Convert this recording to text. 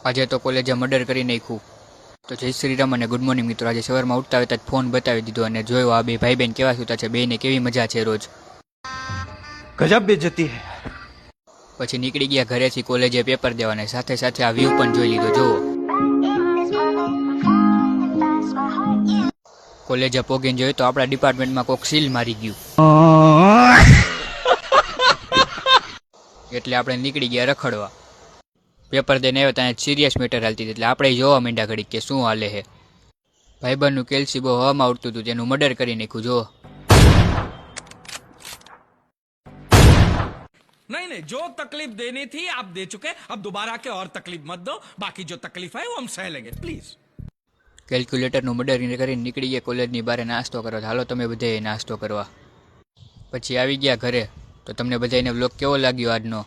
આજે તો કોલેજે મર્ડર કરી નાખ્યું. તો જય શ્રી રામ અને ગુડ મોર્નિંગ મિત્રો. આજે સવારમાં ઉઠતા હોય જ ફોન બતાવી દીધો અને જોયો આ બે ભાઈ બહેન કેવા સૂતા છે, બેને કેવી મજા છે રોજ. ગજબ બેઇज्जती है. પછી નીકળી ગયા ઘરેથી કોલેજે પેપર દેવાને, સાથે સાથે આ વ્યૂ પણ જોઈ લીધો. જોવો કોલેજે પોગીને જોયું તો આપણા ડિપાર્ટમેન્ટમાં કોક સીલ મારી ગયું. એટલે આપણે નીકળી ગયા રખડવા. પેપર દઈને આવ્યો ત્યાં સિરિયસ મેટર હાલતી હતી એટલે આપણે જોવા માંડ્યા ઘડીક કે શું હાલે છે. ભાઈબંધનું કેલ્સી બહુ હવામાં ઉડતું હતું, તેનું મર્ડર કરી નાખ્યું. જો नहीं नहीं, जो तकलीफ देनी थी आप दे चुके, अब दोबारा के और तकलीफ मत दो, बाकी जो तकलीफ है वो हम सह लेंगे प्लीज. કેલ્ક્યુલેટરનું મર્ડર કરીને નીકળી ગયા કોલેજની બહાર નાસ્તો કરો. હાલો તમે બધાએ નાસ્તો કરવા. પછી આવી ગયા ઘરે. તો તમને બધાને વ્લોગ કેવો લાગ્યો આજનો?